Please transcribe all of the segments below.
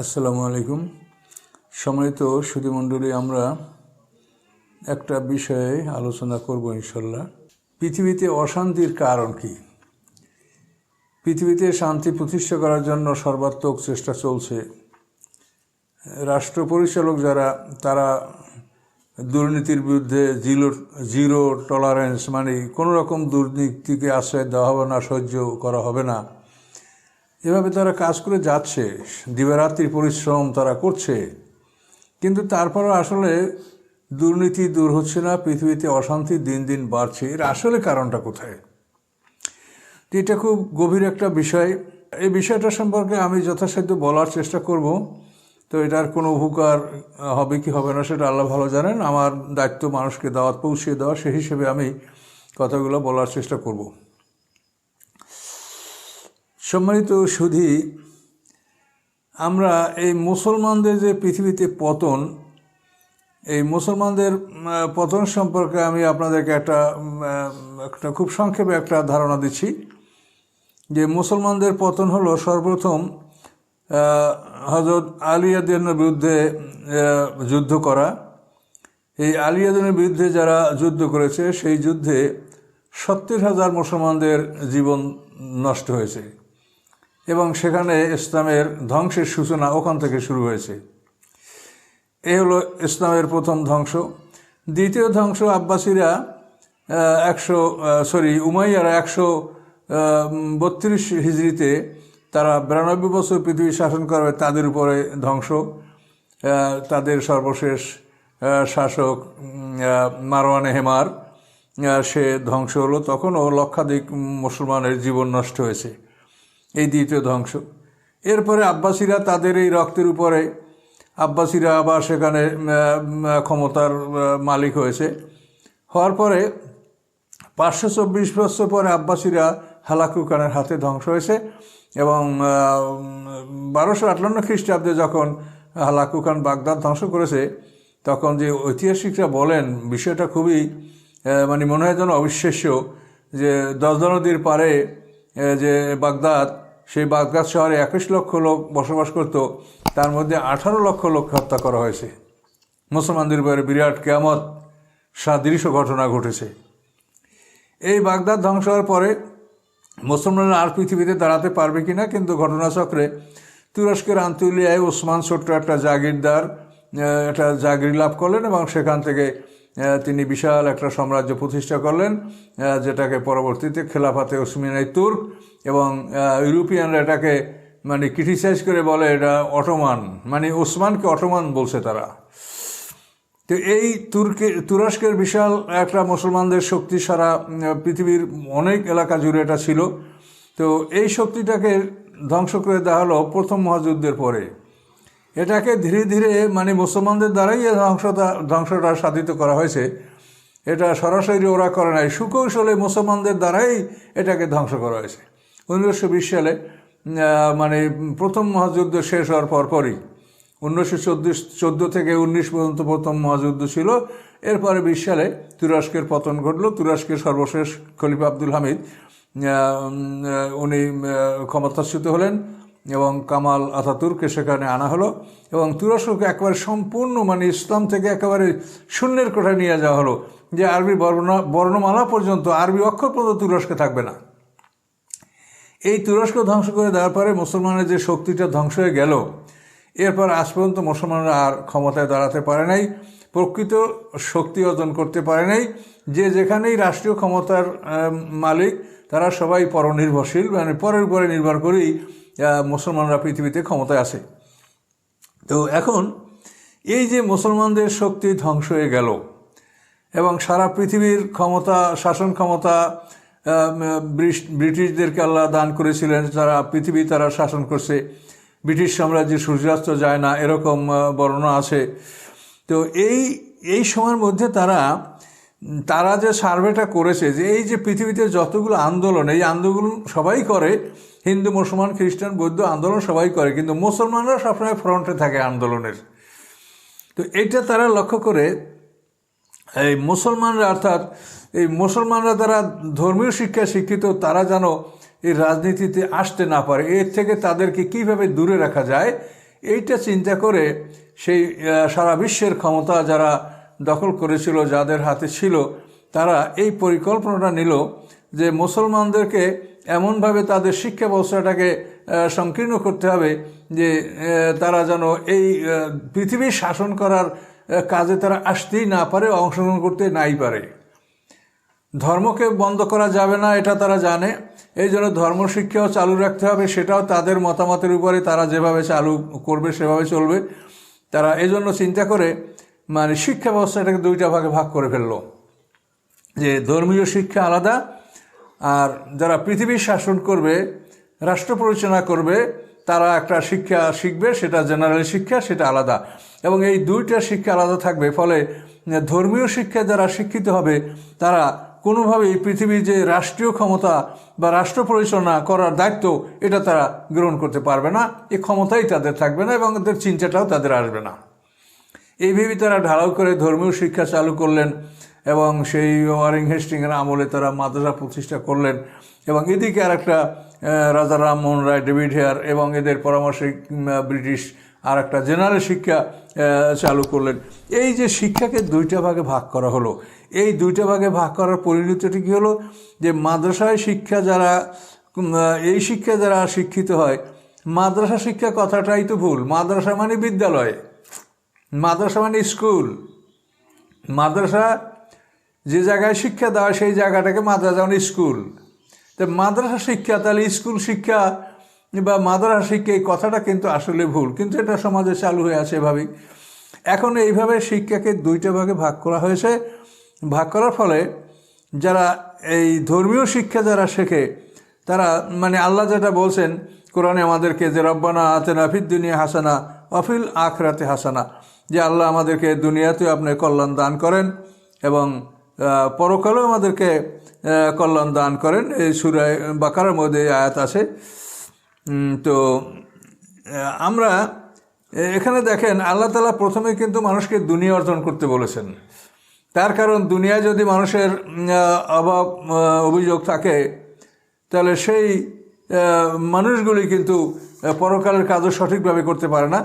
আসসালামু আলাইকুম। সম্মানিত সুধীমণ্ডলী, আমরা একটা বিষয়ে আলোচনা করব ইনশাল্লাহ। পৃথিবীতে অশান্তির কারণ কি? পৃথিবীতে শান্তি প্রতিষ্ঠা করার জন্য সর্বাত্মক চেষ্টা চলছে। রাষ্ট্র পরিচালক যারা, তারা দুর্নীতির বিরুদ্ধে জিরো টলারেন্স, মানে কোনো রকম দুর্নীতিকে আশ্রয় দেওয়া হবে না, সহ্য করা হবে না, এভাবে তারা কাজ করে যাচ্ছে। দিবারাত্রির পরিশ্রম তারা করছে, কিন্তু তারপরও আসলে দুর্নীতি দূর হচ্ছে না। পৃথিবীতে অশান্তি দিন দিন বাড়ছে। এর আসলে কারণটা কোথায়? এটা খুব গভীর একটা বিষয়। এই বিষয়টা সম্পর্কে আমি যথাসাধ্য বলার চেষ্টা করব। তো এটার কোনো উপকার হবে কি হবে না সেটা আল্লাহ ভালো জানেন। আমার দায়িত্ব মানুষকে দাওয়াত পৌঁছে দেওয়া, সেই হিসেবে আমি কথাগুলো বলার চেষ্টা করব। সম্মানিত সুধী, আমরা এই মুসলমানদের যে পৃথিবীতে পতন, এই মুসলমানদের পতন সম্পর্কে আমি আপনাদেরকে একটা খুব সংক্ষেপে একটা ধারণা দিচ্ছি। যে মুসলমানদের পতন হলো সর্বপ্রথম হযরত আলী রাদিয়াল্লাহু বিরুদ্ধে যুদ্ধ করা। এই আলী রাদিয়াল্লাহু বিরুদ্ধে যারা যুদ্ধ করেছে, সেই যুদ্ধে 70,000 মুসলমানদের জীবন নষ্ট হয়েছে এবং সেখানে ইসলামের ধ্বংসের সূচনা ওখান থেকে শুরু হয়েছে। এ হলো ইসলামের প্রথম ধ্বংস। দ্বিতীয় ধ্বংস, আব্বাসীরা উমাইয়ারা 132 হিজরিতে তারা 92 বছর পৃথিবী শাসন করবে, তাদের উপরে ধ্বংস। তাদের সর্বশেষ শাসক মারওয়ানে হেমার, সে ধ্বংস হলো। তখনও লক্ষাধিক মুসলমানের জীবন নষ্ট হয়েছে। এই দ্বিতীয় ধ্বংস। এরপরে আব্বাসীরা, তাদের এই রক্তের উপরে আব্বাসীরা আবার সেখানে ক্ষমতার মালিক হয়েছে। হওয়ার পরে 524 বছর পরে আব্বাসীরা হালাকু খানের হাতে ধ্বংস হয়েছে এবং 1258 খ্রিস্টাব্দে যখন হালাকু খান বাগদাদ ধ্বংস করেছে, তখন যে ঐতিহাসিকরা বলেন, বিষয়টা খুবই মনে হয় যেন অবিশ্বাস্য, যে 10 নদীর পারে যে বাগদাদ, সেই বাগদাদ শহরে 21 লক্ষ লোক বসবাস করত, তার মধ্যে 18 লক্ষ লোক হত্যা করা হয়েছে। মুসলমানদের উপরে বিরাট কিয়ামত সাদৃশ্য ঘটনা ঘটেছে। এই বাগদাদ ধ্বংস হওয়ার পরে মুসলমানরা আর পৃথিবীতে দাঁড়াতে পারবে কিনা, কিন্তু ঘটনাচক্রে তুরস্কের আন্তলিয়ায় ওসমান ছোট্ট একটা জাগির লাভ করলেন এবং সেখান থেকে তিনি বিশাল একটা সাম্রাজ্য প্রতিষ্ঠা করলেন, যেটাকে পরবর্তীতে খেলাফাতে ওসমানিয়ায় তুর্ক, এবং ইউরোপিয়ানরা এটাকে ক্রিটিসাইজ করে বলে এটা অটোমান, ওসমানকে অটোমান বলছে তারা। তো এই তুরস্কের বিশাল একটা মুসলমানদের শক্তি, সারা পৃথিবীর অনেক এলাকা জুড়ে এটা ছিল। তো এই শক্তিটাকে ধ্বংস করে দেওয়া হলো প্রথম মহাযুদ্ধের পরে। এটাকে ধীরে ধীরে মুসলমানদের দ্বারাই ধ্বংসটা সাধিত করা হয়েছে। এটা সরাসরি ওরা করে নাই, সুকৌশলে মুসলমানদের দ্বারাই এটাকে ধ্বংস করা হয়েছে। 1920 সালে প্রথম মহাযুদ্ধ শেষ হওয়ার পরপরই, 1914 থেকে 19 পর্যন্ত প্রথম মহাযুদ্ধ ছিল। এরপরে 20 সালে তুরস্কের পতন ঘটল। তুরস্কের সর্বশেষ খলিফা আব্দুল হামিদ, উনি ক্ষমতাচ্যুত হলেন এবং কামাল আতাতুর্ককে সেখানে আনা হলো এবং তুরস্ককে একেবারে সম্পূর্ণ ইসলাম থেকে একেবারে শূন্যের কোঠায় নিয়ে যাওয়া হলো, যে আরবি বর্ণমালা পর্যন্ত, আরবি অক্ষর পর্যন্ত তুরস্কে থাকবে না। এই তুরস্ক ধ্বংস করে দেওয়ার পরে মুসলমানের যে শক্তিটা ধ্বংস হয়ে গেল, এরপর আজ পর্যন্ত মুসলমানরা আর ক্ষমতায় দাঁড়াতে পারে নাই, প্রকৃত শক্তি অর্জন করতে পারে নাই। যে যেখানেই রাষ্ট্রীয় ক্ষমতার মালিক, তারা সবাই পরনির্ভরশীল, পরের উপরে নির্ভর করেই মুসলমানরা পৃথিবীতে ক্ষমতায় আছে। তো এখন এই যে মুসলমানদের শক্তি ধ্বংস হয়ে গেল এবং সারা পৃথিবীর ক্ষমতা, শাসন ক্ষমতা ব্রিটিশদেরকে আল্লাহ দান করেছিলেন, তারা পৃথিবী তারা শাসন করছে। ব্রিটিশ সাম্রাজ্যে সূর্যাস্ত যায় না, এরকম বর্ণনা আছে। তো এই সময়ের মধ্যে তারা যে সার্ভেটা করেছে, যে এই যে পৃথিবীতে যতগুলো আন্দোলন, এই আন্দোলন সবাই করে, হিন্দু, মুসলমান, খ্রিস্টান, বৌদ্ধ আন্দোলন সবাই করে, কিন্তু মুসলমানরা সবসময় ফ্রন্টে থাকে আন্দোলনের। তো এইটা তারা লক্ষ্য করে এই মুসলমানরা, অর্থাৎ এই মুসলমানরা তারা ধর্মীয় শিক্ষায় শিক্ষিত, তারা যেন এই রাজনীতিতে আসতে না পারে, এর থেকে তাদেরকে কিভাবে দূরে রাখা যায়, এইটা চিন্তা করে সেই সারা বিশ্বের ক্ষমতা যারা দখল করেছিল, যাদের হাতে ছিল, তারা এই পরিকল্পনাটা নিল যে মুসলমানদেরকে এমনভাবে তাদের শিক্ষা ব্যবস্থাটাকে সংকীর্ণ করতে হবে যে তারা যেন এই পৃথিবীর শাসন করার কাজে তারা আসতেই না পারে, অংশগ্রহণ করতে নাই পারে। ধর্মকে বন্ধ করা যাবে না, এটা তারা জানে। এই জন্য ধর্মশিক্ষাও চালু রাখতে হবে, সেটাও তাদের মতামতের উপরে তারা যেভাবে চালু করবে সেভাবে চলবে। তারা এই জন্য চিন্তা করে মানে শিক্ষা ব্যবস্থাটাকে দুইটা ভাগে ভাগ করে ফেললো, যে ধর্মীয় শিক্ষা আলাদা, আর যারা পৃথিবীর শাসন করবে, রাষ্ট্র পরিচালনা করবে, তারা একটা শিক্ষা শিখবে, সেটা জেনারেল শিক্ষা, সেটা আলাদা। এবং এই দুইটা শিক্ষা আলাদা থাকবে, ফলে ধর্মীয় শিক্ষা যারা শিক্ষিত হবে তারা কোনোভাবেই পৃথিবীর যে রাষ্ট্রীয় ক্ষমতা বা রাষ্ট্র পরিচালনা করার দায়িত্ব এটা তারা গ্রহণ করতে পারবে না, এই ক্ষমতাই তাদের থাকবে না এবং এদের চিন্তাটাও তাদের আসবে না। এইভাবেই তারা ঢালাও করে ধর্মীয় শিক্ষা চালু করলেন এবং সেই ওয়ারেন হেস্টিংয়ের আমলে তারা মাদ্রাসা প্রতিষ্ঠা করলেন। এবং এদিকে আর একটা রাজা রামমোহন রায়, ডেভিড হেয়ার এবং এদের পরামর্শে ব্রিটিশ আর একটা জেনারেল শিক্ষা চালু করলেন। এই যে শিক্ষাকে দুইটা ভাগে ভাগ করা হলো, এই দুইটা ভাগে ভাগ করার পরিণতিটি কী হলো, যে মাদ্রাসায় শিক্ষা যারা, এই শিক্ষা যারা শিক্ষিত হয়, মাদ্রাসা শিক্ষা কথাটাই তো ভুল। মাদ্রাসা মানে বিদ্যালয়, মাদ্রাসা মানে স্কুল। মাদ্রাসা যে জায়গায় শিক্ষা দেওয়া সেই জায়গাটাকে মাদ্রাসা মানে স্কুল। তো মাদ্রাসা শিক্ষা তাহলে স্কুল শিক্ষা বা মাদ্রাসা শিক্ষা, এই কথাটা কিন্তু আসলে ভুল, কিন্তু এটা সমাজে চালু হয়ে আছে এভাবেই। এখন এইভাবে শিক্ষাকে দুইটা ভাগে ভাগ করা হয়েছে। ভাগ করার ফলে যারা এই ধর্মীয় শিক্ষা যারা শেখে তারা মানে আল্লাহ যেটা বলছেন কোরআনে আমাদেরকে, যে রব্বানা আতিনা ফিদ দুনিয়া হাসানা ওয়া ফিল আখিরাতি হাসানা, যে আল্লাহ আমাদেরকে দুনিয়াতেও আপনি কল্যাণ দান করেন এবং পরকালেও আমাদেরকে কল্যাণ দান করেন। এই সূরা বাকারার মধ্যে আয়াত আছে। তো আমরা এখানে দেখেন আল্লাহ তাআলা প্রথমে কিন্তু মানুষকে দুনিয়া অর্জন করতে বলেছেন। তার কারণ দুনিয়ায় যদি মানুষের অভাব অভিযোগ থাকে তাহলে সেই মানুষগুলি কিন্তু পরকালের কাজও সঠিকভাবে করতে পারে না।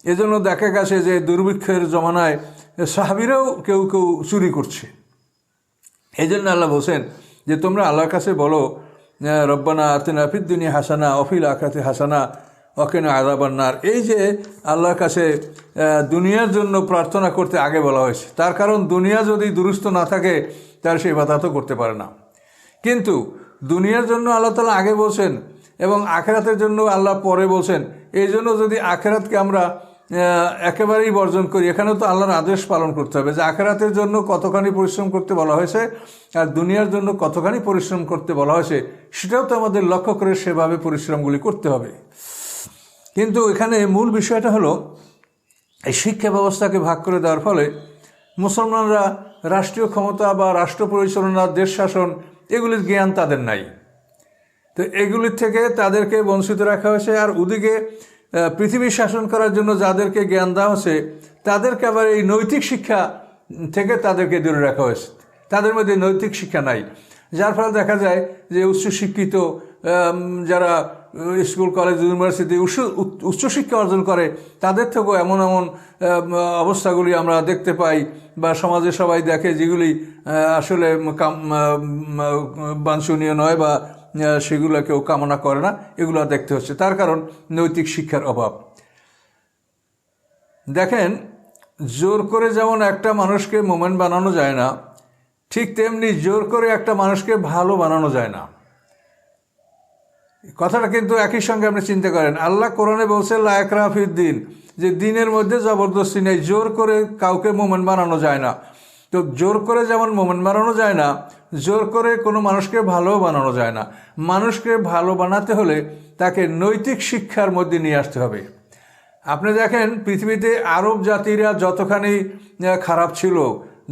এজন্য দেখা গেছে যে দুর্ভিক্ষের জমানায় সাহাবীরাও কেউ কেউ চুরি করছে। এই জন্য আল্লাহ বলছেন যে তোমরা আল্লাহর কাছে বলো, রব্বানা আতিনা ফিদ দুনিয়া হাসানা ওয়া ফিল আখিরাতি হাসানা ওয়া কিনা আযাবান নার। এই যে আল্লাহর কাছে দুনিয়ার জন্য প্রার্থনা করতে আগে বলা হয়েছে, তার কারণ দুনিয়া যদি দুরুস্ত না থাকে তাহলে সে ইবাদতও করতে পারে না। কিন্তু দুনিয়ার জন্য আল্লাহ তাআলা আগে বলছেন এবং আখিরাতের জন্য আল্লাহ পরে বলছেন। এই জন্য যদি আখিরাতকে আমরা একেবারেই বর্জন করি, এখানেও তো আল্লাহর আদেশ পালন করতে হবে যে আখিরাতের জন্য কতখানি পরিশ্রম করতে বলা হয়েছে আর দুনিয়ার জন্য কতখানি পরিশ্রম করতে বলা হয়েছে, সেটাও তো আমাদের লক্ষ্য করে সেভাবে পরিশ্রমগুলি করতে হবে। কিন্তু এখানে মূল বিষয়টা হলো এই শিক্ষা ব্যবস্থাকে ভাগ করে দেওয়ার ফলে মুসলমানরা রাষ্ট্রীয় ক্ষমতা বা রাষ্ট্র পরিচালনা, দেশ শাসন, এগুলির জ্ঞান তাদের নাই। তো এগুলির থেকে তাদেরকে বঞ্চিত রাখা হয়েছে। আর ওদিকে পৃথিবী শাসন করার জন্য যাদেরকে জ্ঞান দেওয়া হয়েছে তাদেরকে আবার এই নৈতিক শিক্ষা থেকে তাদেরকে দূরে রাখা হয়েছে। তাদের মধ্যে নৈতিক শিক্ষা নাই, যার ফলে দেখা যায় যে উচ্চশিক্ষিত যারা স্কুল, কলেজ, ইউনিভার্সিটি উচ্চশিক্ষা অর্জন করে তাদের থেকেও এমন এমন অবস্থাগুলি আমরা দেখতে পাই বা সমাজে সবাই দেখে যেগুলি আসলে বাঞ্ছনীয় নয় বা সেগুলো কেউ কামনা করে না, এগুলো দেখতে হচ্ছে। তার কারণ নৈতিক শিক্ষার অভাব। দেখেন, জোর করে যেমন একটা মানুষকে মোমেন বানানো যায় না, ঠিক তেমনি জোর করে একটা মানুষকে ভালো বানানো যায় না। কথাটা কিন্তু একই সঙ্গে আপনি চিন্তা করেন। আল্লাহ কোরআনে বলছে লা ইকরাহা ফিদ্দিন, যে দিনের মধ্যে জবরদস্তি নেই, জোর করে কাউকে মোমেন বানানো যায় না। তো জোর করে যেমন মোমেন বানানো যায় না, জোর করে কোনো মানুষকে ভালো বানানো যায় না। মানুষকে ভালো বানাতে হলে তাকে নৈতিক শিক্ষার মধ্যে নিয়ে আসতে হবে। আপনি দেখেন পৃথিবীতে আরব জাতিরা যতখানি খারাপ ছিল,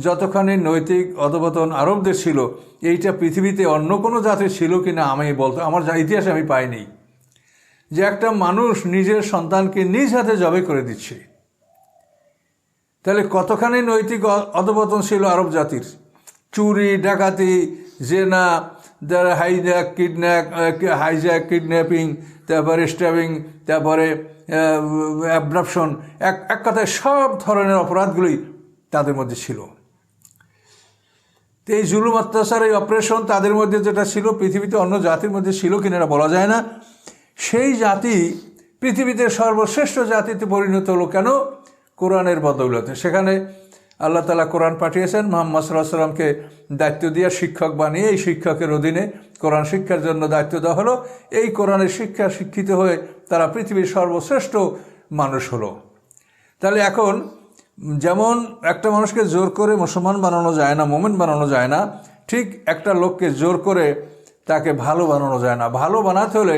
যতখানি নৈতিক অধপতন আরবদের ছিল, এইটা পৃথিবীতে অন্য কোনো জাতির ছিল কি না আমি বলতে, আমার ইতিহাসে আমি পাইনি যে একটা মানুষ নিজের সন্তানকে নিজ হাতে জবাই করে দিচ্ছে। তাহলে কতখানি নৈতিক অধপতন ছিল আরব জাতির। চুরি, ডাকাতি, জেনা, যারা হাইজ্যাক কিডন্যাপিং, তারপরে স্ট্যাবিং, তারপরে অ্যাবডাপশন, এক কথায় সব ধরনের অপরাধগুলি তাদের মধ্যে ছিল। তো এই জুলুম অত্যাচার, এই অপারেশন তাদের মধ্যে যেটা ছিল, পৃথিবীতে অন্য জাতির মধ্যে ছিল কিনা এটা বলা যায় না। সেই জাতি পৃথিবীতে সর্বশ্রেষ্ঠ জাতিতে পরিণত হলো কেন? কোরআনের বদৌলতে। সেখানে আল্লাহ তাআলা কোরআন পাঠিয়েছেন, মুহাম্মদ সাল্লাল্লাহু আলাইহি ওয়াসাল্লামকে দায়িত্ব দিয়ে শিক্ষক বানিয়ে এই শিক্ষকের অধীনে কোরআন শিক্ষার জন্য দায়িত্ব দেওয়া হলো। এই কোরআনের শিক্ষা শিক্ষিত হয়ে তারা পৃথিবীর সর্বশ্রেষ্ঠ মানুষ হলো। তাহলে এখন যেমন একটা মানুষকে জোর করে মুসলমান বানানো যায় না, মুমিন বানানো যায় না, ঠিক একটা লোককে জোর করে তাকে ভালো বানানো যায় না। ভালো বানাতে হলে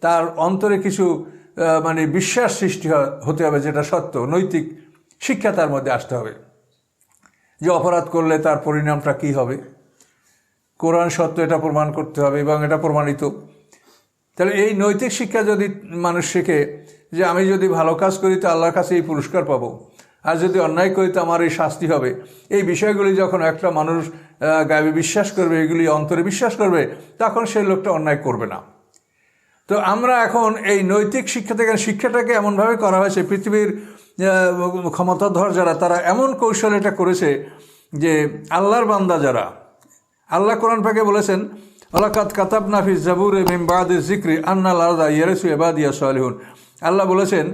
তার অন্তরে কিছু বিশ্বাস সৃষ্টি হতে হবে, যেটা সত্য, নৈতিক শিক্ষা তার মধ্যে আসতে হবে, যে অপরাধ করলে তার পরিণামটা কী হবে। কোরআন সত্য এটা প্রমাণ করতে হবে এবং এটা প্রমাণিত। তাহলে এই নৈতিক শিক্ষা যদি মানুষ শেখে যে আমি যদি ভালো কাজ করি তো আল্লাহর কাছে এই পুরস্কার পাবো, আর যদি অন্যায় করি তো আমার এই শাস্তি হবে, এই বিষয়গুলি যখন একটা মানুষ গায়ে বিশ্বাস করবে, এগুলি অন্তরে বিশ্বাস করবে, তখন সেই লোকটা অন্যায় করবে না। তো আমরা এখন এই নৈতিক শিক্ষা থেকে, শিক্ষাটাকে এমনভাবে করা হয়েছে, পৃথিবীর ক্ষমতাধর যারা তারা এমন কৌশল এটা করেছে যে আল্লাহর বান্দা যারা, আল্লাহ কোরআন পাকে বলেছেন ওয়ালাকাদ কাতাবনা ফিজ জাবুরি মিন বাদি যিকরি আন্নাল আরদা ইয়ারিসু ইবাদিয়া সালিহুন। আল্লাহ বলেছেন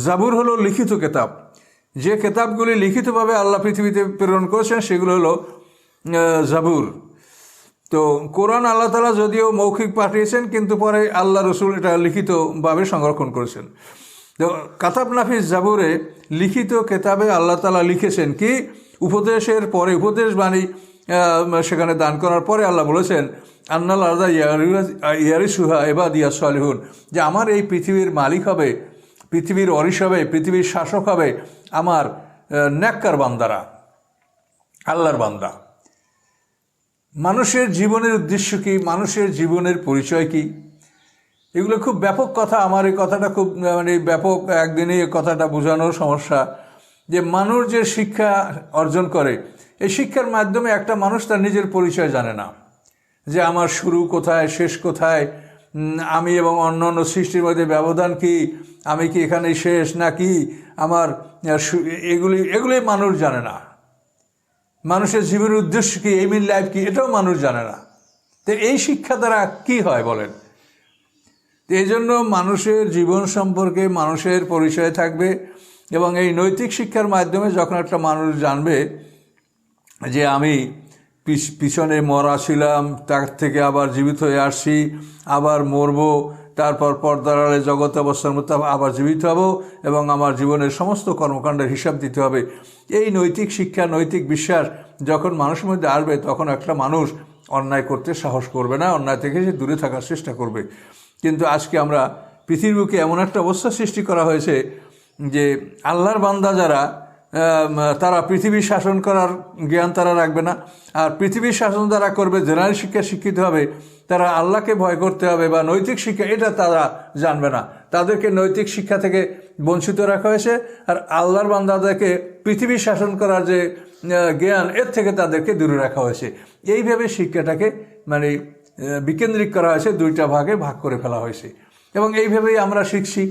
জাবুর হলো লিখিত কিতাব, যে কিতাবগুলি লিখিতভাবে আল্লাহ পৃথিবীতে প্রেরণ করেছেন সেগুলো হলো জাবুর। তো কোরআন আল্লাহ তাআলা যদিও মৌখিক পাঠিয়েছেন, কিন্তু পরে আল্লাহ রসুল এটা লিখিতভাবে সংরক্ষণ করেছেন। তো কাতাবনা ফিজ জাবুরে, লিখিত কেতাবে আল্লাহ তাআলা লিখেছেন কি, উপদেশের পরে, উপদেশ বাণী সেখানে দান করার পরে আল্লাহ বলেছেন আন্নাল আরদা ইয়ারিসুহা ইবাদিয়া সালিহুন, যে আমার এই পৃথিবীর মালিক হবে, পৃথিবীর ওয়ারিশ হবে, পৃথিবীর শাসক হবে আমার নেককার বান্দারা, আল্লাহর বান্দা। মানুষের জীবনের উদ্দেশ্য কি, মানুষের জীবনের পরিচয় কি, এগুলো খুব ব্যাপক কথা। আমার এই কথাটা খুব ব্যাপক, একদিনে এই কথাটা বোঝানোর সমস্যা। যে মানুষ যে শিক্ষা অর্জন করে, এই শিক্ষার মাধ্যমে একটা মানুষ তার নিজের পরিচয় জানে না, যে আমার শুরু কোথায়, শেষ কোথায়, আমি এবং অন্য অন্য সৃষ্টির মধ্যে ব্যবধান কি, আমি কি এখানে শেষ নাকি আমার এগুলি মানুষ জানে না। মানুষের জীবনের উদ্দেশ্য কি, এইম ইন লাইফ কি, এটাও মানুষ জানে না। তো এই শিক্ষা দ্বারা কি হয় বলেন? তো এই জন্য মানুষের জীবন সম্পর্কে মানুষের পরিচয় থাকবে, এবং এই নৈতিক শিক্ষার মাধ্যমে যখন একটা মানুষ জানবে যে আমি পিছনে মরা ছিলাম, তার থেকে আবার জীবিত হয়ে আসছি, আবার মরবো, তারপর পর্দার আড়ালে জগতে অবস্থার মতো আবার জীবিত হব, এবং আমার জীবনের সমস্ত কর্মকাণ্ডের হিসাব দিতে হবে, এই নৈতিক শিক্ষা, নৈতিক বিশ্বাস যখন মানুষের মধ্যে আসবে, তখন একটা মানুষ অন্যায় করতে সাহস করবে না, অন্যায় থেকে সে দূরে থাকার চেষ্টা করবে। কিন্তু আজকে আমরা পৃথিবীর বুকে এমন একটা অবস্থা সৃষ্টি করা হয়েছে যে আল্লাহর বান্দা যারা, তারা পৃথিবীর শাসন করার জ্ঞান তারা রাখবে না, আর পৃথিবীর শাসন যারা করবে, জেনারেল শিক্ষা শিক্ষিত হবে, তারা আল্লাহকে ভয় করতে হবে বা নৈতিক শিক্ষা, এটা তারা জানবে না। তাদেরকে নৈতিক শিক্ষা থেকে বঞ্চিত রাখা হয়েছে, আর আল্লাহর বান্দাদেরকে পৃথিবীর শাসন করার যে জ্ঞান, এর থেকে তাদেরকে দূরে রাখা হয়েছে। এইভাবে শিক্ষাটাকে বিকেন্দ্রিক করা হয়েছে, দুইটা ভাগে ভাগ করে ফেলা হয়েছে, এবং এইভাবেই আমরা শিখছি।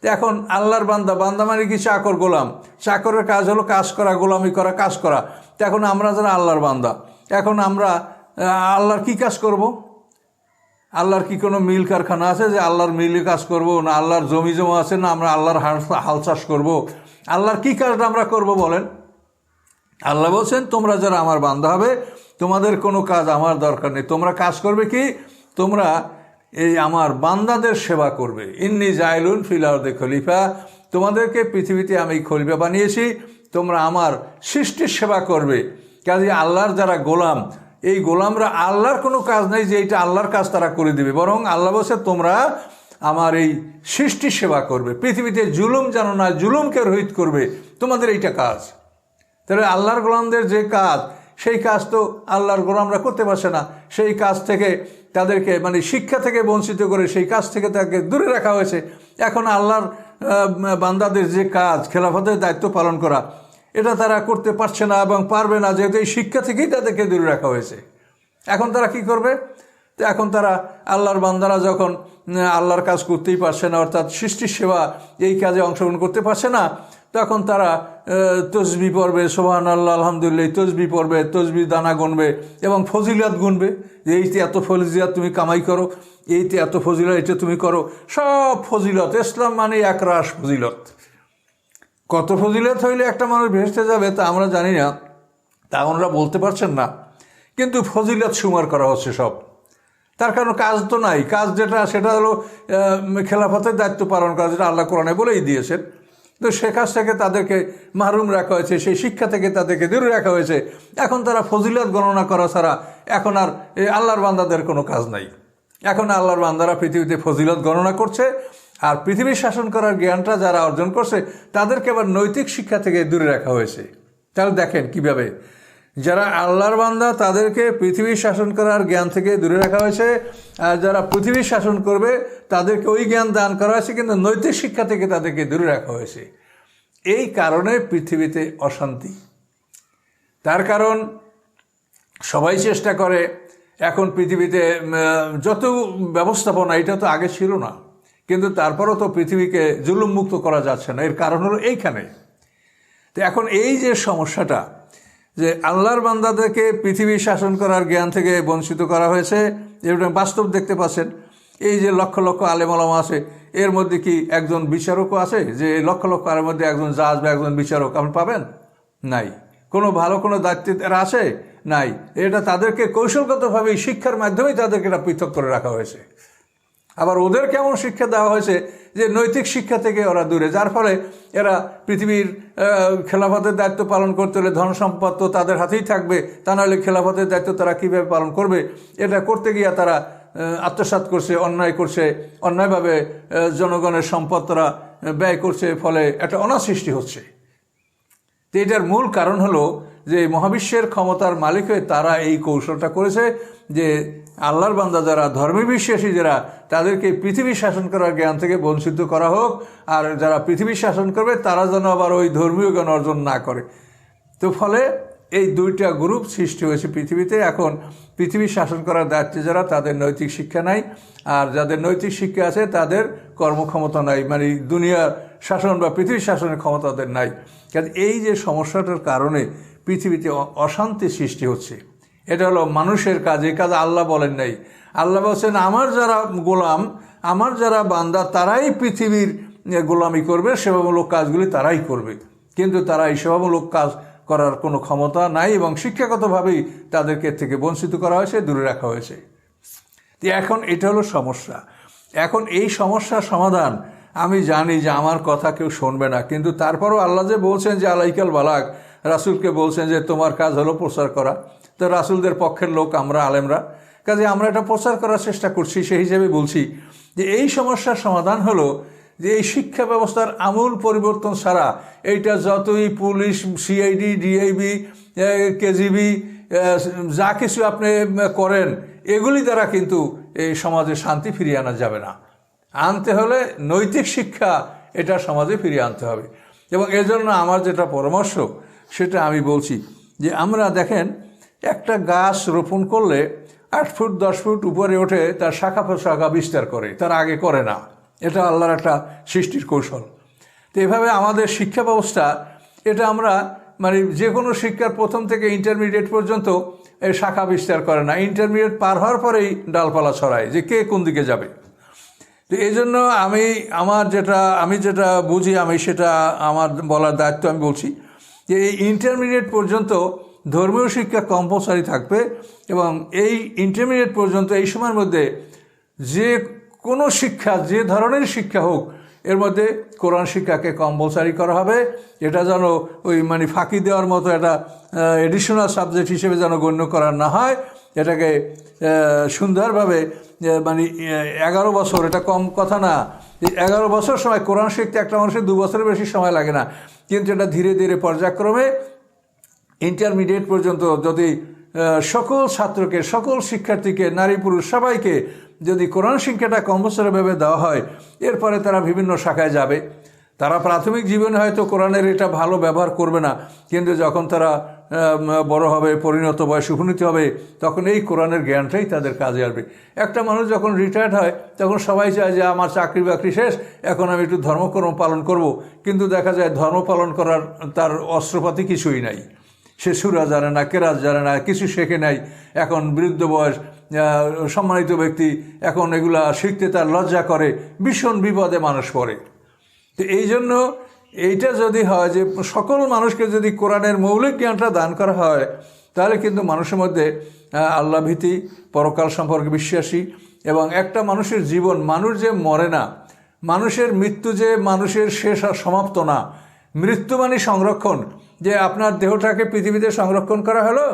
তো এখন আল্লাহর বান্দা, বান্দা মানে কি চাকর, গোলাম। চাকরের কাজ হলো কাজ করা, গোলামি করা, কাজ করা। তো এখন আমরা যারা আল্লাহর বান্দা, এখন আমরা আল্লাহর কি কাজ করব? আল্লাহর কি কোনো মিল কারখানা আছে যে আল্লাহর মিলে কাজ করব? না আল্লাহর জমি জমা আছে, না আমরা আল্লাহর হাল চাষ করবো? আল্লাহর কি কাজটা আমরা করব বলেন? আল্লাহ বলছেন তোমরা যারা আমার বান্দা হবে, তোমাদের কোনো কাজ আমার দরকার নেই। তোমরা কাজ করবে কি? তোমরা এই আমার বান্দাদের সেবা করবে। ইন্নী জাইলুন ফিল আরদি খলিফা, তোমাদেরকে পৃথিবীতে আমি খলিফা বানিয়েছি, তোমরা আমার সৃষ্টির সেবা করবে। কাজে আল্লাহর যারা গোলাম, এই গোলামরা আল্লাহর কোনো কাজ নেই যে এইটা আল্লাহর কাজ তারা করে দিবে, বরং আল্লাহ বলছে তোমরা আমার এই সৃষ্টির সেবা করবে, পৃথিবীতে জুলুম জানো না, জুলুমকে রহিত করবে, তোমাদের এইটা কাজ। তাহলে আল্লাহর গোলামদের যে কাজ, সেই কাজ তো আল্লাহর গোলামরা করতে পারছে না। সেই কাজ থেকে তাদেরকে শিক্ষা থেকে বঞ্চিত করে সেই কাজ থেকে তাকে দূরে রাখা হয়েছে। এখন আল্লাহর বান্দাদের যে কাজ, খেলাফতের দায়িত্ব পালন করা, এটা তারা করতে পারছে না এবং পারবে না, যেহেতু এই শিক্ষা থেকেই তাদেরকে দূরে রাখা হয়েছে। এখন তারা কি করবে? তো এখন তারা আল্লাহর বান্দারা যখন আল্লাহর কাজ করতেই পারছে না, অর্থাৎ সৃষ্টির সেবা এই কাজে অংশগ্রহণ করতে পারছে না, তখন তারা তসবিহ পড়বে, সুবহানাল্লাহ, আলহামদুলিল্লাহ, তসবিহ পড়বে, তসবিহ দানা গুনবে এবং ফজিলত গুনবে যে এইতে এত ফজিলত তুমি কামাই করো, এইতে এত ফজিলত এটা তুমি করো। সব ফজিলত, ইসলাম মানে একরাশ ফজিলত। কত ফজিলত হইলে একটা মানুষ ভেসতে যাবে তা আমরা জানি না, তা ওনারা বলতে পারছেন না, কিন্তু ফজিলত সুমার করা হচ্ছে সব। তার কারণ কাজ তো নাই। কাজ যেটা সেটা হলো খেলাফতের দায়িত্ব পালন করা, যেটা আল্লাহ কোরআনে বলেই দিয়েছেন। তো সে কাজ থেকে তাদেরকে মাহরুম রাখা হয়েছে, সেই শিক্ষা থেকে তাদেরকে দূরে রাখা হয়েছে। এখন তারা ফজিলত গণনা করা ছাড়া এখন আর আল্লাহর বান্দাদের কোনো কাজ নাই। এখন আল্লাহর বান্দারা পৃথিবীতে ফজিলত গণনা করছে, আর পৃথিবীর শাসন করার জ্ঞানটা যারা অর্জন করছে তাদেরকে আবার নৈতিক শিক্ষা থেকে দূরে রাখা হয়েছে। তাহলে দেখেন কিভাবে যারা আল্লাহর বান্দা তাদেরকে পৃথিবীর শাসন করার জ্ঞান থেকে দূরে রাখা হয়েছে, আর যারা পৃথিবীর শাসন করবে তাদেরকে ওই জ্ঞান দান করা হয়েছে, কিন্তু নৈতিক শিক্ষা থেকে তাদেরকে দূরে রাখা হয়েছে। এই কারণে পৃথিবীতে অশান্তি। তার কারণ সবাই চেষ্টা করে এখন পৃথিবীতে যত ব্যবস্থাপনা, এটা তো আগে ছিল না, কিন্তু তারপরও তো পৃথিবীকে জুলুমমুক্ত করা যাচ্ছে না। এর কারণ হলো এইখানে। তো এখন এই যে সমস্যাটা, যে আল্লাহর বান্দাদেরকে পৃথিবী শাসন করার জ্ঞান থেকে বঞ্চিত করা হয়েছে, এটা বাস্তব দেখতে পাচ্ছেন। এই যে লক্ষ লক্ষ আলেম ওলামা আছে, এর মধ্যে কি একজন বিচারকও আছে? যে লক্ষ লক্ষ আলের মধ্যে একজন জাজ বা একজন বিচারক আপনি পাবেন? নাই। কোনো ভালো কোনো দায়িত্ব এরা আছে? নাই। এটা তাদেরকে কৌশলগতভাবে শিক্ষার মাধ্যমেই তাদেরকে এটা পৃথক করে রাখা হয়েছে। আবার ওদের কেমন শিক্ষা দেওয়া হয়েছে যে নৈতিক শিক্ষা থেকে ওরা দূরে, যার ফলে এরা পৃথিবীর খেলাফতের দায়িত্ব পালন করতে হলে ধন সম্পদ তো তাদের হাতেই থাকবে, তা নাহলে খেলাফতের দায়িত্ব তারা কীভাবে পালন করবে? এটা করতে গিয়ে তারা আত্মসাৎ করছে, অন্যায় করছে, অন্যায়ভাবে জনগণের সম্পদ তারা ব্যয় করছে, ফলে একটা অনাসৃষ্টি হচ্ছে। তো এটার মূল কারণ হলো যে মহাবিশ্বের ক্ষমতার মালিক হয়ে তারা এই কৌশলটা করেছে যে আল্লাহর বান্দা যারা ধর্মে বিশ্বাসী, যারা তাদেরকে পৃথিবী শাসন করার জ্ঞান থেকে বঞ্চিত করা হোক, আর যারা পৃথিবী শাসন করবে তারা যেন আবার ওই ধর্মীয় জ্ঞান অর্জন না করে। তো ফলে এই দুইটা গ্রুপ সৃষ্টি হয়েছে পৃথিবীতে। এখন পৃথিবী শাসন করার দায়িত্বে যারা, তাদের নৈতিক শিক্ষা নাই, আর যাদের নৈতিক শিক্ষা আছে তাদের কর্মক্ষমতা নাই, মানে দুনিয়ার শাসন বা পৃথিবীর শাসনের ক্ষমতা তাদের নাই। কারণ এই যে সমস্যাটার কারণে পৃথিবীতে অশান্তি সৃষ্টি হচ্ছে, এটা হলো মানুষের কাজ। এই কাজ আল্লাহ বলেন নাই। আল্লাহ বলছেন আমার যারা গোলাম, আমার যারা বান্দা, তারাই পৃথিবীর গোলামি করবে, সেবামূলক কাজগুলি তারাই করবে, কিন্তু তারা এই সেবামূলক কাজ করার কোনো ক্ষমতা নাই এবং শিক্ষাগতভাবেই তাদেরকে থেকে বঞ্চিত করা হয়েছে, দূরে রাখা হয়েছে। তো এখন এটা হলো সমস্যা। এখন এই সমস্যার সমাধান, আমি জানি যে আমার কথা কেউ শুনবে না, কিন্তু তারপরও আল্লাহ যে বলছেন যে আলাইকাল বালাগ, রাসূলকে বলছেন যে তোমার কাজ হলো প্রচার করা। তো রাসূলদের পক্ষের লোক আমরা আলেমরা, কাজে আমরা এটা প্রচার করার চেষ্টা করছি। সেই হিসেবে বলছি যে এই সমস্যার সমাধান হলো যে এই শিক্ষা ব্যবস্থার আমূল পরিবর্তন ছাড়া, এইটা যতই পুলিশ, সিআইডি, ডিআইবি, কেজিবি যা কিছু আপনি করেন, এগুলি দ্বারা কিন্তু এই সমাজে শান্তি ফিরিয়ে আনা যাবে না। আনতে হলে নৈতিক শিক্ষা, এটা সমাজে ফিরিয়ে আনতে হবে। এবং এজন্য আমার যেটা পরামর্শ সেটা আমি বলছি যে আমরা দেখেন একটা গাছ রোপণ করলে 8 ফুট 10 ফুট উপরে ওঠে, তার শাখা প্রশাখা বিস্তার করে, তার আগে করে না। এটা আল্লাহর একটা সৃষ্টির কৌশল। তো এভাবে আমাদের শিক্ষা ব্যবস্থা, এটা আমরা মানে যে কোনো শিক্ষার প্রথম থেকে ইন্টারমিডিয়েট পর্যন্ত এই শাখা বিস্তার করে না, ইন্টারমিডিয়েট পার হওয়ার পরেই ডালপালা ছড়ায় যে কে কোন দিকে যাবে। তো এই জন্য আমি যেটা বুঝি, আমি সেটা আমার বলার দায়িত্ব আমি বলছি যে এই ইন্টারমিডিয়েট পর্যন্ত ধর্মীয় শিক্ষা কম্পালসারি থাকবে, এবং এই ইন্টারমিডিয়েট পর্যন্ত এই সময়ের মধ্যে যে কোনো শিক্ষা, যে ধরনের শিক্ষা হোক, এর মধ্যে কোরআন শিক্ষাকে কম্পালসারি করা হবে। এটা যেন ওই মানে ফাঁকি দেওয়ার মতো একটা এডিশনাল সাবজেক্ট হিসেবে যেন গণ্য করা না হয়। এটাকে সুন্দরভাবে মানে 11 বছর, এটা কম কথা না। 11 বছর সময় কোরআন শিখতে একটা মানুষের 2 বছরের বেশি সময় লাগে না, কিন্তু এটা ধীরে ধীরে পর্যায়ক্রমে ইন্টারমিডিয়েট পর্যন্ত যদি সকল ছাত্রকে, সকল শিক্ষার্থীকে, নারী পুরুষ সবাইকে যদি কোরআন শিক্ষাটা কম্পালসারিভাবে দেওয়া হয়, এরপরে তারা বিভিন্ন শাখায় যাবে। তারা প্রাথমিক জীবনে হয়তো কোরআনের এটা ভালো ব্যবহার করবে না, কিন্তু যখন তারা বড় হবে, পরিণত বয়সে উপনীত হবে, তখন এই কোরআনের জ্ঞানটাই তাদের কাজে আসবে। একটা মানুষ যখন রিটায়ার্ড হয় তখন সবাই চায় যে আমার চাকরি বাকরি শেষ, এখন আমি একটু ধর্মকর্ম পালন করব, কিন্তু দেখা যায় ধর্ম পালন করার তার অস্ত্রপাতি কিছুই নাই। সে সূরা জানে না, কেরাত জানে না, কিছু শেখে নাই। এখন বৃদ্ধ বয়স, সম্মানিত ব্যক্তি, এখন এগুলা শিখতে তার লজ্জা করে, ভীষণ বিপদে মানুষ পড়ে। তো এই জন্য এইটা যদি হয় যে সকল মানুষকে যদি কোরআনের মৌলিক জ্ঞানটা দান করা হয়, তাহলে কিন্তু মানুষের মধ্যে আল্লাহ ভীতি, পরকাল সম্পর্কে বিশ্বাসী, এবং একটা মানুষের জীবন, মানুষ যে মরে না, মানুষের মৃত্যু যে মানুষের শেষ আর সমাপ্ত না, মৃত্যু মানে সংরক্ষণ, যে আপনার দেহটাকে পৃথিবীতে সংরক্ষণ করা হলো,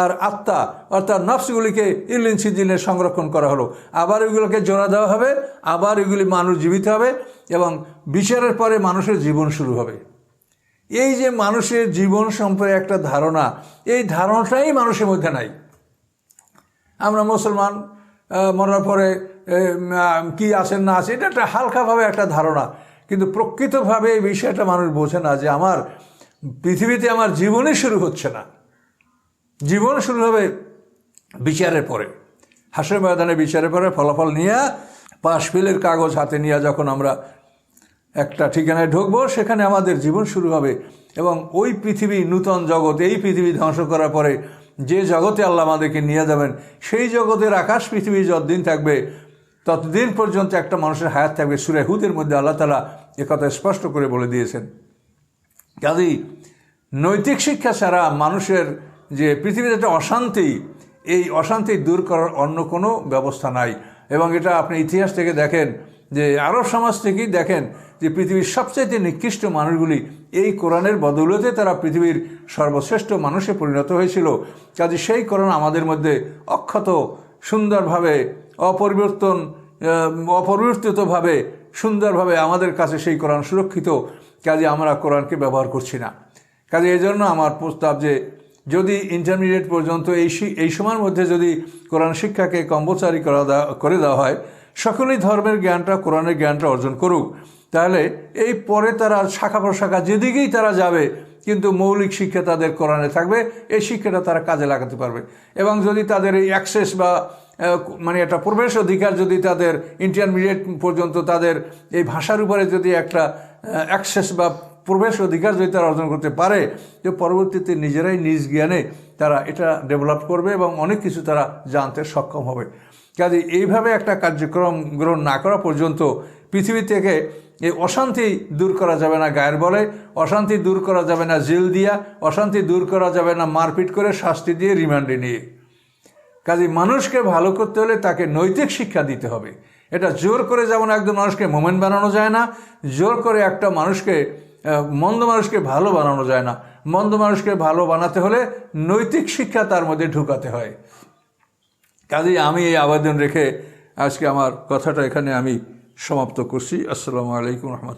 আর আত্মা অর্থাৎ নফসগুলিকে ইল্লিন সিজিনে সংরক্ষণ করা হলো, আবার ওইগুলোকে জোড়া দেওয়া হবে, আবার ওইগুলি মানুষ জীবিত হবে, এবং বিচারের পরে মানুষের জীবন শুরু হবে। এই যে মানুষের জীবন সম্পর্কে একটা ধারণা, এই ধারণাটাই মানুষের মধ্যে নাই। আমরা মুসলমান, মরার পরে কি আছেন না আছে, এটা একটা হালকাভাবে একটা ধারণা, কিন্তু প্রকৃতভাবে এই বিষয়টা মানুষ বোঝে না যে আমার পৃথিবীতে আমার জীবনই শুরু হচ্ছে না, জীবন শুরু হবে বিচারের পরে, হাসরের ময়দানে বিচারের পরে ফলাফল নিয়ে, পাশ ফেলের কাগজ হাতে নিয়ে যখন আমরা একটা ঠিকানায় ঢুকবো, সেখানে আমাদের জীবন শুরু হবে। এবং ওই পৃথিবী, নূতন জগৎ, এই পৃথিবী ধ্বংস করার পরে যে জগতে আল্লাহ আমাদেরকে নিয়ে যাবেন, সেই জগতের আকাশ পৃথিবী যতদিন থাকবে ততদিন পর্যন্ত একটা মানুষের হায়াত থাকবে। সূরা হুদের মধ্যে আল্লাহ তাআলা একথা স্পষ্ট করে বলে দিয়েছেন। কাজেই নৈতিক শিক্ষা ছাড়া মানুষের যে পৃথিবীতে একটা অশান্তি, এই অশান্তি দূর করার অন্য কোনো ব্যবস্থা নাই। এবং এটা আপনি ইতিহাস থেকে দেখেন, যে আরব সমাজ থেকেই দেখেন যে পৃথিবীর সবচাইতে নিকৃষ্ট মানুষগুলি এই কোরআনের বদৌলতে তারা পৃথিবীর সর্বশ্রেষ্ঠ মানুষে পরিণত হয়েছিল। কাজে সেই কোরআন আমাদের মধ্যে অক্ষত সুন্দরভাবে অপরিবর্তিতভাবে সুন্দরভাবে আমাদের কাছে সেই কোরআন সুরক্ষিত। কাজে আমরা কোরআনকে ব্যবহার করছি না। কাজে এই জন্য আমার প্রস্তাব যে যদি ইন্টারমিডিয়েট পর্যন্ত এই সময়ের মধ্যে যদি কোরআন শিক্ষাকে কম্পালসারি করে দেওয়া হয়, সকলেই ধর্মের জ্ঞানটা, কোরআনের জ্ঞানটা অর্জন করুক, তাহলে এই পরে তারা শাখা প্রশাখা যেদিকেই তারা যাবে, কিন্তু মৌলিক শিক্ষা তাদের কোরআনে থাকবে, এই শিক্ষাটা তারা কাজে লাগাতে পারবে। এবং যদি তাদের এই অ্যাক্সেস বা মানে একটা প্রবেশ অধিকার যদি তাদের ইন্টারমিডিয়েট পর্যন্ত তাদের এই ভাষার উপরে যদি একটা অ্যাক্সেস বা প্রবেশ অধিকার যদি তারা অর্জন করতে পারে, যে পরবর্তীতে নিজেরাই নিজ জ্ঞানে তারা এটা ডেভেলপ করবে এবং অনেক কিছু তারা জানতে সক্ষম হবে। কাজে এইভাবে একটা কার্যক্রম গ্রহণ না করা পর্যন্ত পৃথিবী থেকে এই অশান্তি দূর করা যাবে না গায়ের বলে, অশান্তি দূর করা যাবে না জেল দিয়া, অশান্তি দূর করা যাবে না মারপিট করে, শাস্তি দিয়ে, রিমান্ডে নিয়ে। কাজে মানুষকে ভালো করতে হলে তাকে নৈতিক শিক্ষা দিতে হবে। এটা জোর করে যেমন একজন মানুষকে মোমেন্ট বানানো যায় না, জোর করে একটা মানুষকে মন্দ মানুষকে ভালো বানানো যায় না। মন্দ মানুষকে ভালো বানাতে হলে নৈতিক শিক্ষা তার মধ্যে ঢুকাতে হয়। কাজেই আমি এই আবেদন রেখে আজকে আমার কথাটা এখানে আমি সমাপ্ত করছি। আসসালামু আলাইকুম রহমতুল্লাহ।